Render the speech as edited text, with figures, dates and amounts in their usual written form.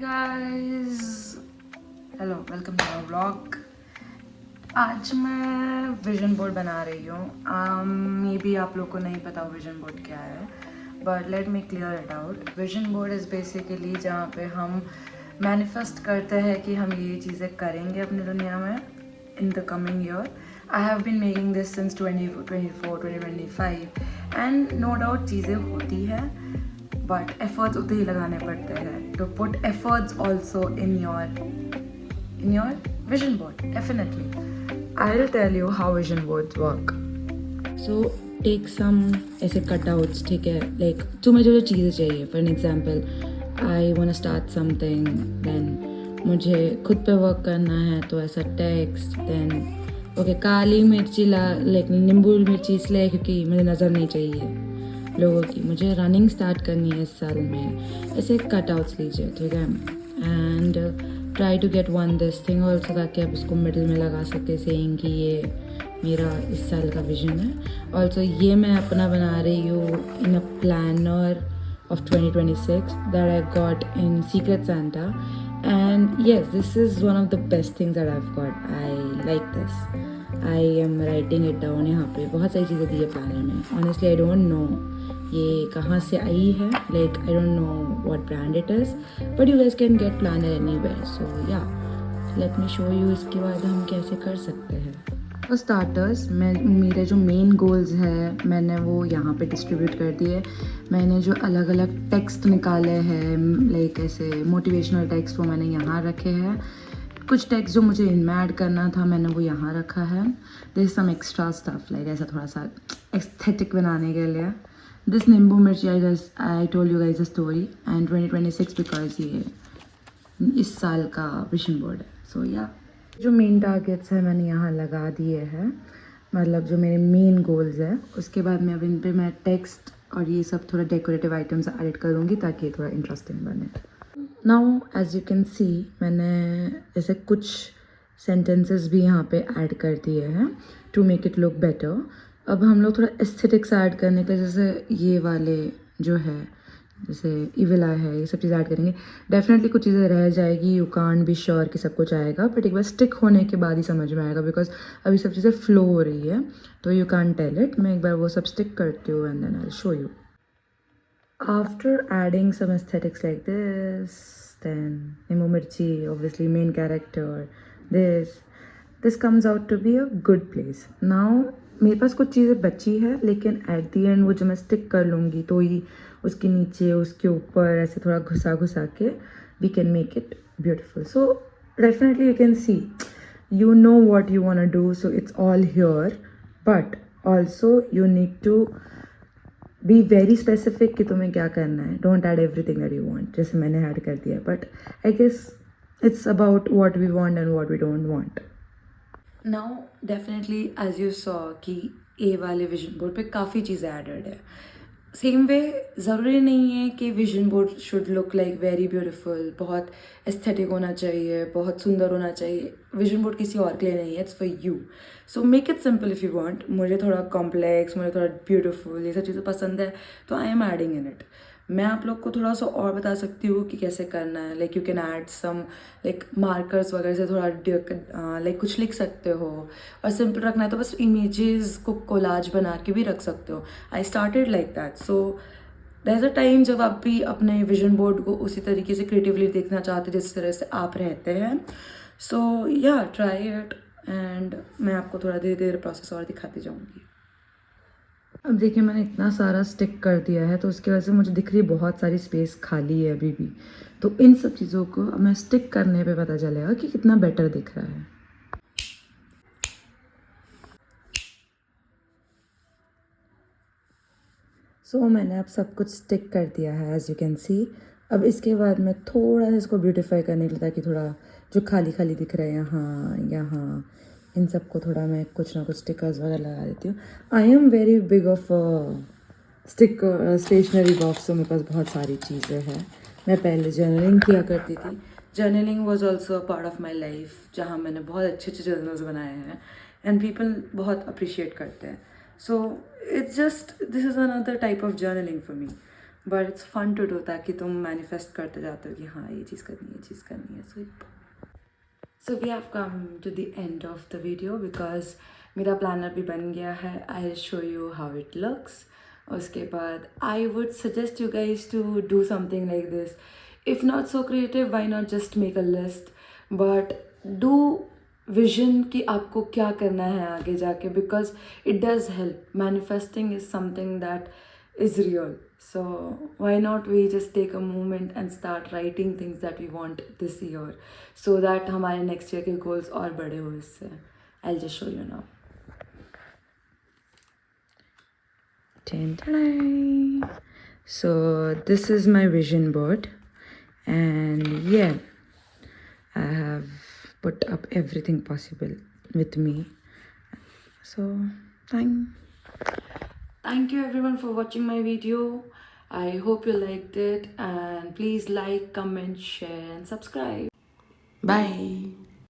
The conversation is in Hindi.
Guys, hello, welcome to my vlog. आज मैं विजन बोर्ड बना रही हूँ। मे बी आप लोग को नहीं पता विजन बोर्ड क्या है, but let me clear it out. Vision board is basically जहाँ पे हम मैनिफेस्ट करते हैं कि हम ये चीज़ें करेंगे अपनी दुनिया में in the coming year. I have been making this since 2024-2025 and no doubt चीज़ें होती है, बट एफर्ट्स उतने ही लगाने पड़ते हैं। तो put efforts also in your vision board. Definitely I will tell you how vision boards work. So take some ऐसे कटआउट्स, ठीक है, लाइक तुम्हें जो जो चीज़ें चाहिए। For an example, I want start something, then मुझे खुद पे वर्क करना है, तो ऐसा टेक्स्ट। देन ओके, काली मिर्ची लाइक नींबू मिर्ची इसलिए क्योंकि मुझे नज़र नहीं चाहिए लोगों की। मुझे रनिंग स्टार्ट करनी है इस साल में, ऐसे कटआउट्स लीजिए, ठीक है। And try to get one this thing also, ताकि आप इसको मिडिल में लगा सकते, सेइंग कि ये मेरा इस साल का विजन है। ऑल्सो ये मैं अपना बना रही हूँ इन अ planner of 2026 that I got in Secret Santa, and yes, this is one of the best things that I've got. I like this. I am writing it down। यहाँ पे बहुत सारी चीज़ें दी है प्लानर में। Honestly, I don't know ये कहाँ से आई है, like I don't know what brand it is, but you guys can get planner anywhere. So yeah, let me show you इसके बाद हम कैसे कर सकते हैं। फॉर स्टार्टर्स, मेरे जो मेन गोल्स है मैंने वो यहाँ पे डिस्ट्रीब्यूट कर दिए। मैंने जो अलग अलग टेक्स्ट निकाले हैं, लाइक ऐसे मोटिवेशनल टेक्स्ट, वो मैंने यहाँ रखे हैं। कुछ टेक्स्ट जो मुझे इनमें ऐड करना था मैंने वो यहाँ रखा है। This some extra stuff, like ऐसा थोड़ा सा एस्थेटिक बनाने के लिए। दिस नींबू मिर्ची, I told you guys a story, and 2026 because ये इस साल का विजन बोर्ड है। सो या जो मेन टारगेट्स हैं मैंने यहाँ लगा दिए हैं, मतलब जो मेरे मेन गोल्स हैं। उसके बाद मैं अब इन पे मैं टेक्स्ट और ये सब थोड़ा डेकोरेटिव आइटम्स ऐड करूँगी ताकि ये थोड़ा इंटरेस्टिंग बने। Now as you can see, मैंने ऐसे कुछ सेंटेंसेस भी यहाँ पे ऐड कर दिए हैं to make it look better. अब हम लोग थोड़ा एस्थेटिक्स ऐड करने के लिए, जैसे ये वाले जो है, जैसे इविल आई है, ये सब चीज़ें ऐड करेंगे। डेफिनेटली कुछ चीज़ें रह जाएगी, यू कांट बी श्योर कि सब कुछ आएगा, बट एक बार स्टिक होने के बाद ही समझ में आएगा, बिकॉज अभी सब चीज़ें फ्लो हो रही है, तो यू कांट टेल इट। मैं एक बार वो सब स्टिक करती हूँ and then I show you. After adding some aesthetics like this, then Nimbu Mirchi, obviously main character, this comes out to be a good place. Now मेरे पास कुछ चीज़ें बची है, लेकिन एट दी एंड वो जो मैं स्टिक कर लूँगी तो ही उसके नीचे उसके ऊपर ऐसे थोड़ा घुसा घुसा के we can make it beautiful. So definitely you can see, you know what you want to do, so it's all here, but also you need to be very specific कि तुम्हें क्या करना है। Don't add everything that you want, जैसे मैंने ऐड कर दिया, but I guess it's about what we want and what we don't want. Now definitely as you saw कि ए वाले विजन बोर्ड पे काफ़ी चीज़ें एडेड है। सेम वे ज़रूरी नहीं है कि vision board should look like very beautiful, बहुत एस्थेटिक होना चाहिए, बहुत सुंदर होना चाहिए। विजन बोर्ड किसी और के लिए नहीं है, it's for you. So make it simple if you want. मुझे थोड़ा कॉम्प्लेक्स, मुझे थोड़ा ब्यूटिफुल, ये सब चीज़ें पसंद है, तो I am adding in it. मैं आप लोग को थोड़ा सा और बता सकती हूँ कि कैसे करना है। Like you can add some like markers वगैरह से थोड़ा लाइक कुछ लिख सकते हो, और सिंपल रखना है तो बस इमेजेस को कोलाज बना के भी रख सकते हो। I started like that. So there is a time जब आप भी अपने विजन बोर्ड को उसी तरीके से क्रिएटिवली देखना चाहते जिस तरह से आप रहते हैं। सो या ट्राई इट, एंड मैं आपको थोड़ा धीरे धीरे प्रोसेस और दिखाती जाऊँगी। अब देखिए, मैंने इतना सारा स्टिक कर दिया है, तो उसकी वजह से मुझे दिख रही है बहुत सारी स्पेस खाली है अभी भी। तो इन सब चीज़ों को मैं स्टिक करने पे पता चलेगा कि कितना बेटर दिख रहा है। मैंने अब सब कुछ स्टिक कर दिया है एज यू कैन सी। अब इसके बाद मैं थोड़ा सा इसको ब्यूटीफाई करने के लिए, ताकि थोड़ा जो खाली खाली दिख रहा है यहाँ यहाँ, इन सब को थोड़ा मैं कुछ ना कुछ स्टिकर्स वगैरह लगा देती हूँ। I am very big of sticker stationery box, तो मेरे पास बहुत सारी चीज़ें हैं। मैं पहले जर्नलिंग किया करती थी। Journaling was also a part of my life, जहाँ मैंने बहुत अच्छे अच्छे जर्नल्स बनाए हैं एंड पीपल बहुत अप्रिशिएट करते हैं। So it's just this is another type of journaling for me. But it's fun to do, ताकि तुम मैनिफेस्ट करते जाते हो कि हाँ ये चीज़ करनी है, ये चीज़ करनी है. So we have come to the end of the video because मेरा प्लानर भी बन गया है. I'll show you how it looks. उसके बाद I would suggest you guys to do something like this. If not so creative, why not just make a list? But do vision कि आपको क्या करना है आगे जाके, because it does help. Manifesting is something that is real. So why not we just take a moment and start writing things that we want this year, so that हमारे next year के goals और बड़े हो इससे. I'll just show you now. So this is my vision board, and yeah, I have put up everything possible with me. So thank you everyone for watching my video. I hope you liked it, and please like, comment, share and subscribe. Bye.